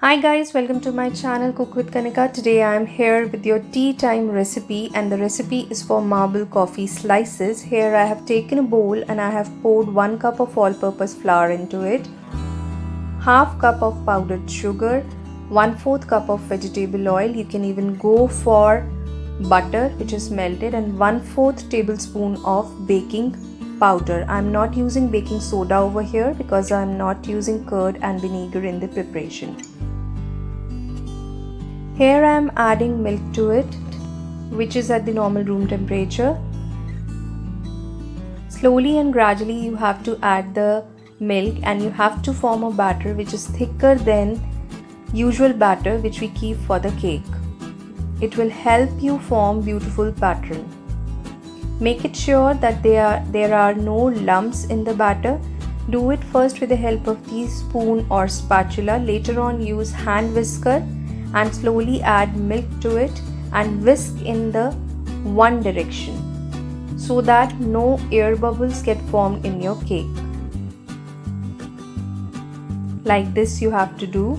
Hi guys, welcome to my channel Cook with Kanika. Today I am here with your tea time recipe, and the recipe is for marble coffee slices. Here I have taken a bowl and I have poured 1 cup of all-purpose flour into it, half cup of powdered sugar, 1/4 cup of vegetable oil. You can even go for butter which is melted, and 1/4 tablespoon of baking powder. I'm not using baking soda over here because I'm not using curd and vinegar in the preparation. Here I am adding milk to it, which is at the normal room temperature. Slowly and gradually you have to add the milk, and you have to form a batter which is thicker than usual batter which we keep for the cake. It will help you form beautiful pattern. Make it sure that there are no lumps in the batter. Do it first with the help of teaspoon or spatula. Later on use hand whisker and slowly add milk to it and whisk in the one direction so that no air bubbles get formed in your cake. Like this you have to do.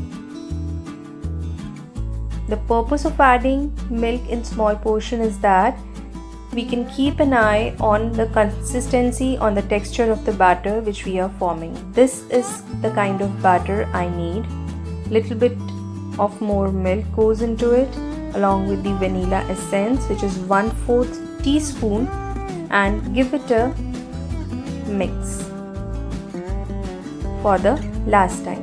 The purpose of adding milk in small portion is that we can keep an eye on the consistency, on the texture of the batter which we are forming. This is the kind of batter I need. Little bit of more milk goes into it along with the vanilla essence, which is 1/4 teaspoon, and give it a mix for the last time.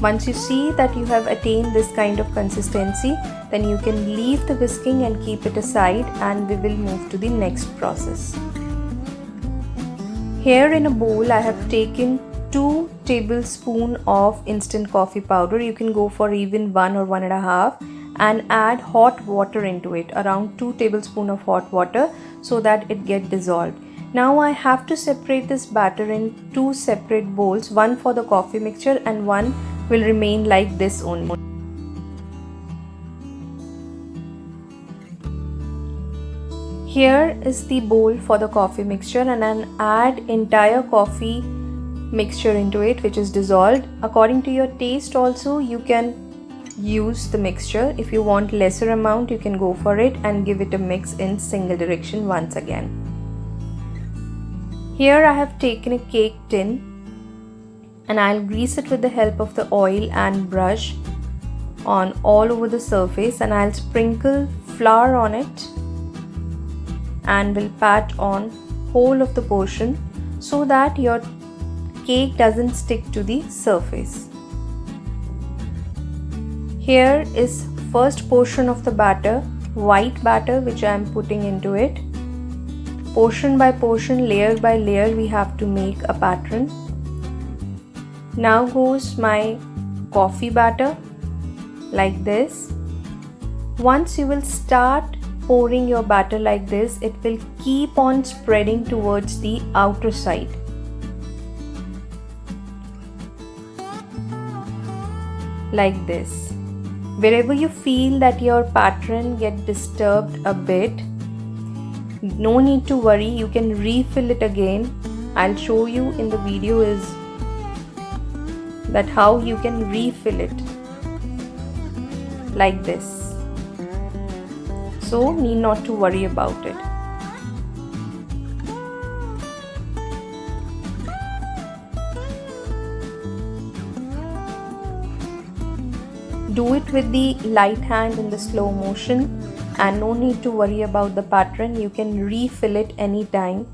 Once you see that you have attained this kind of consistency, then you can leave the whisking and keep it aside, and we will move to the next process. Here in a bowl I have taken 2 tablespoons of instant coffee powder. You can go for even 1 or 1.5, and add hot water into it, around 2 tablespoons of hot water, so that it get dissolved. Now I have to separate this batter in 2 separate bowls, one for the coffee mixture and one will remain like this only. Here is the bowl for the coffee mixture, and then add entire coffee mixture into it, which is dissolved. According to your taste also you can use the mixture. If you want lesser amount you can go for it and give it a mix in single direction once again. Here I have taken a cake tin and I'll grease it with the help of the oil and brush on all over the surface, and I'll sprinkle flour on it and will pat on whole of the portion so that your cake doesn't stick to the surface. Here is first portion of the batter, white batter, which I am putting into it. Portion by portion, layer by layer, we have to make a pattern. Now goes my coffee batter, like this. Once you will start pouring your batter like this, it will keep on spreading towards the outer side. Like this. Wherever you feel that your pattern get disturbed a bit, no need to worry, you can refill it again. I'll show you in the video is that how you can refill it like this. So need not to worry about it. Do it with the light hand in the slow motion, and no need to worry about the pattern. You can refill it anytime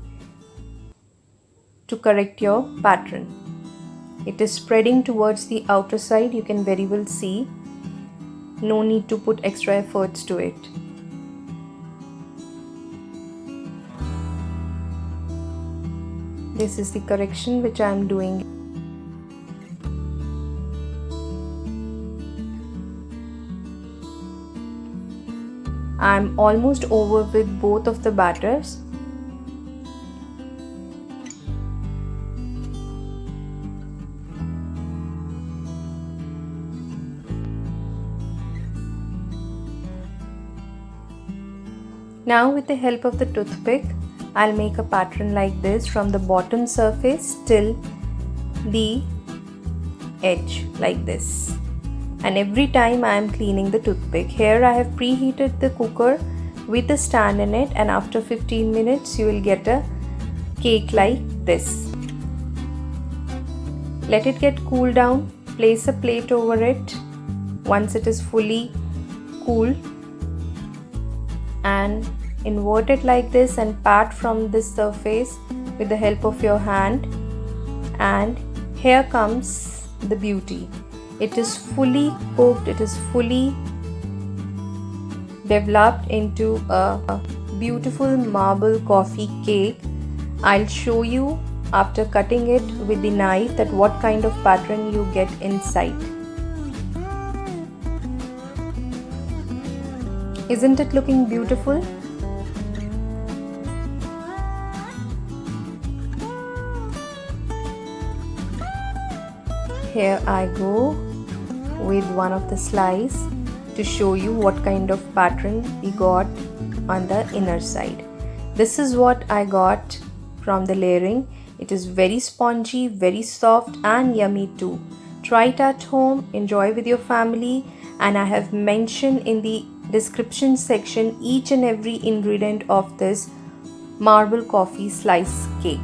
to correct your pattern. It is spreading towards the outer side, you can very well see. No need to put extra efforts to it. This is the correction which I am doing. I'm almost over with both of the batters. Now with the help of the toothpick, I'll make a pattern like this from the bottom surface till the edge like this. And every time I am cleaning the toothpick. Here I have preheated the cooker with a stand in it, and after 15 minutes you will get a cake like this. Let it get cool down. Place a plate over it once it is fully cool, and invert it like this and pat from this surface with the help of your hand. And here comes the beauty. It is fully cooked, it is fully developed into a beautiful marble coffee cake. I'll show you after cutting it with the knife that what kind of pattern you get inside. Isn't it looking beautiful? Here I go with one of the slice to show you what kind of pattern we got on the inner side. This is what I got from the layering. It is very spongy, very soft and yummy too. Try it at home, enjoy with your family, and I have mentioned in the description section each and every ingredient of this marble coffee slice cake.